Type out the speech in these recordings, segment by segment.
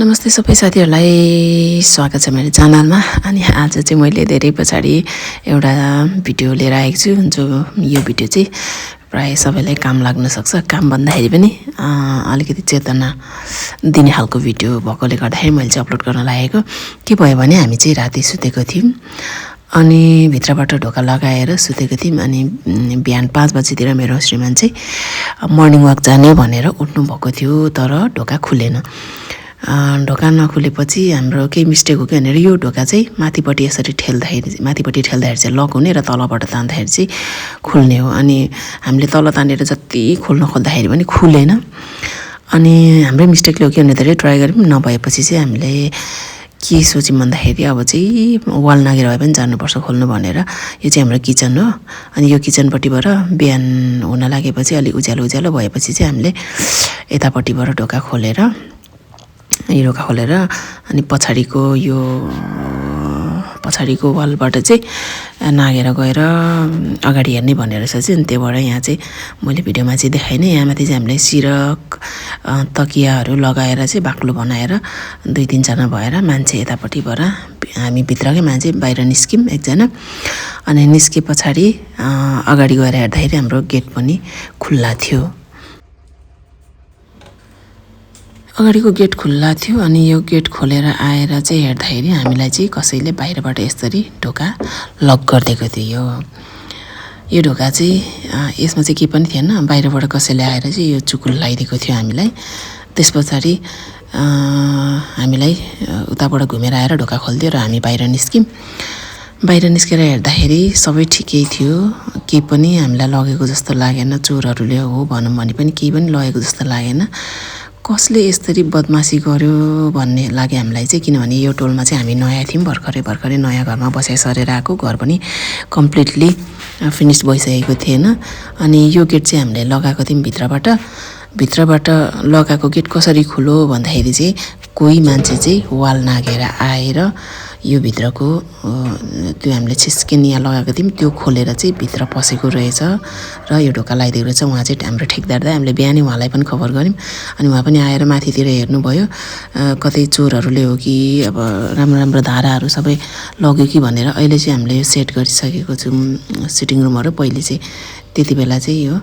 नमस्ते सबै साथीहरूलाई स्वागत छ मेरो च्यानलमा। अनि आज चाहिँ मैले धेरै पछाडी एउटा भिडियो लिएर आएको छु जो यो भिडियो चाहिँ प्राय सबैलाई काम लाग्न सक्छ। काम भन्दाखेरि पनि अलिकति चेतना दिने खालको भिडियो भएकोले गर्दाखेरि मैले चाहिँ अपलोड गर्न लागेको। के भयो भने हामी चाहिँ राति सुतेको थियौँ अनि भित्रबाट ढोका लगाएर सुतेको थियौँ। अनि बिहान 5 बजेतिर मेरो श्रीमान चाहिँ मर्निङ वाक जाने भनेर उठ्नु भएको थियो, तर ढोका खुलेन। ढोका नखुलेपछि हाम्रो केही मिस्टेक हो कि भनेर यो ढोका चाहिँ माथिपट्टि यसरी ठेल्दाखेरि चाहिँ लक हुने र तलबाट तान्दाखेरि चाहिँ खुल्ने हो। अनि हामीले तल तानेर जति खोल्न खोज्दाखेरि पनि खुलेन। अनि हाम्रै मिस्टेकले हो कि भने धेरै ट्राई गऱ्यौँ, नभएपछि चाहिँ हामीले के सोच्यौँ भन्दाखेरि अब चाहिँ वाल नागेर भए पनि जानुपर्छ खोल्नु भनेर। यो चाहिँ हाम्रो किचन हो। अनि यो किचनपट्टिबाट बिहान हुन लागेपछि अलिक उज्यालो भएपछि चाहिँ हामीले यतापट्टिबाट ढोका खोलेर अनि पछाडिको वालबाट चाहिँ नागेर गएर अगाडि हेर्ने भनेर सोचेँ। अनि त्यहीबाट यहाँ चाहिँ मैले भिडियोमा चाहिँ देखाइनँ, यहाँ माथि चाहिँ हामीले सिरक तकियाहरू लगाएर चाहिँ बाक्लो बनाएर 2-3 जना भएर मान्छे यतापट्टिबाट हामी भित्रकै मान्छे बाहिर निस्क्यौँ एकजना। अनि निस्के पछाडि अगाडि गएर हेर्दाखेरि हाम्रो गेट पनि खुल्ला थियो। अगाडिको गेट खुल्ला थियो। अनि यो गेट खोलेर आएर चाहिँ हेर्दाखेरि हामीलाई चाहिँ कसैले बाहिरबाट यसरी ढोका लक गरिदिएको थियो। यो ढोका चाहिँ यसमा चाहिँ केही पनि थिएन, बाहिरबाट कसैले आएर चाहिँ यो चुकुल लगाइदिएको थियो हामीलाई। त्यस पछाडि हामीलाई उताबाट घुमेर आएर ढोका खोलिदियो र हामी बाहिर निस्क्यौँ। बाहिर निस्केर हेर्दाखेरि सबै ठिकै थियो, केही पनि हामीलाई लगेको जस्तो लागेन। चोरहरूले हो भनौँ भने पनि केही पनि लगेको जस्तो लागेन। कसले यसरी बदमासी गर्यो भन्ने लाग्यो हामीलाई चाहिँ, किनभने यो टोलमा चाहिँ हामी नयाँ थियौँ, भर्खरै नयाँ घरमा बसाइ सरेर आएको, घर पनि कम्प्लिटली फिनिस भइसकेको थिएन। अनि यो गेट चाहिँ हामीले लगाएको थियौँ भित्रबाट लगाएको गेट कसरी खुलो भन्दाखेरि चाहिँ कोही मान्छे चाहिँ वाल नागेर आएर यो भित्रको त्यो हामीले छिस्किनिया लगाएको थियौँ त्यो खोलेर चाहिँ भित्र पसेको रहेछ र यो ढोका लगाइदिएको रहेछ। उहाँ चाहिँ हाम्रो ठेकदार दाइ, हामीले बिहानै उहाँलाई पनि खबर गऱ्यौँ। अनि उहाँ पनि आएर माथितिर हेर्नुभयो, कतै चोरहरूले हो कि अब राम्रो धाराहरू सबै लग्यो कि भनेर। अहिले चाहिँ हामीले यो सेट गरिसकेको छौँ सिटिङ रुमहरू, पहिले चाहिँ त्यति बेला चाहिँ यो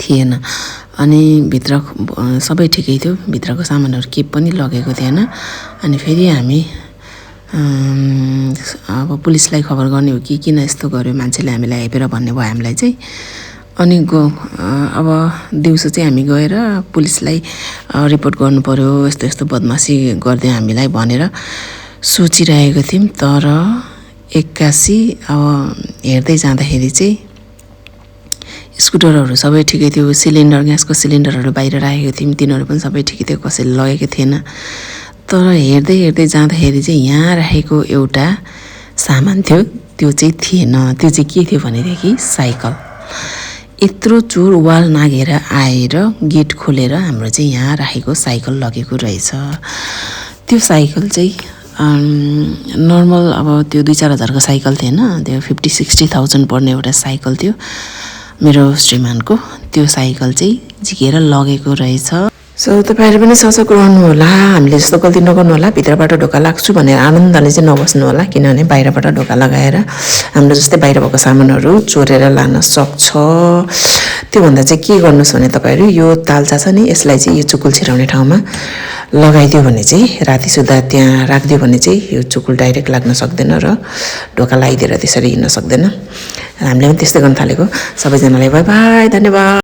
थिएन। अनि भित्र सबै ठिकै थियो, भित्रको सामानहरू केही पनि लगेको थिएन। अनि फेरि हामी अब पुलिसलाई खबर गर्ने हो कि किन यस्तो गर्यो मान्छेले हामीलाई हेपेर भन्ने भयो हामीलाई चाहिँ। अनि अब दिउँसो चाहिँ हामी गएर पुलिसलाई रिपोर्ट गर्नु पर्यो, यस्तो बदमासी गरिदियो हामीलाई भनेर सोचिरहेको थियौँ। तर एक्कासी अब हेर्दै जाँदाखेरि चाहिँ स्कुटरहरू सबै ठिकै थियो, ग्यासको सिलिन्डरहरू बाहिर राखेको थियौँ, तिनीहरू पनि सबै ठिकै थियो, कसैले लगेको थिएन। तर हेर्दै जाँदाखेरि चाहिँ यहाँ राखेको एउटा सामान थियो, त्यो चाहिँ थिएन। त्यो चाहिँ के थियो भनेदेखि साइकल। यत्रो चोर वाल नागेर आएर गेट खोलेर हाम्रो चाहिँ यहाँ राखेको साइकल लगेको रहेछ। त्यो साइकल चाहिँ नर्मल अब त्यो 2-4 हजारको साइकल थिएन, त्यो 50-60,000 पर्ने एउटा साइकल थियो मेरो श्रीमानको। त्यो साइकल चाहिँ झिकेर लगेको रहेछ। सो तपाईँहरू पनि सचेत रहनु होला, हामीले जस्तो गल्ती नगर्नु होला। भित्रबाट ढोका लाग्छु भनेर आनन्दले चाहिँ नबस्नु होला, किनभने बाहिरबाट ढोका लगाएर हाम्रो जस्तै बाहिर भएको सामानहरू चोरेर लान सक्छ। त्योभन्दा चाहिँ के गर्नुहोस् भने तपाईँहरू यो तालचा छ नि, यसलाई चाहिँ यो चुकुल छिराउने ठाउँमा लगाइदियो भने चाहिँ राति सुत्दा त्यहाँ राखिदियो भने चाहिँ यो चुकुल डाइरेक्ट लाग्न सक्दैन र ढोका लगाइदिएर त्यसरी हिँड्न सक्दैन। हामीले पनि त्यस्तै गर्न थालेको। सबैजनालाई बाई बाई, धन्यवाद।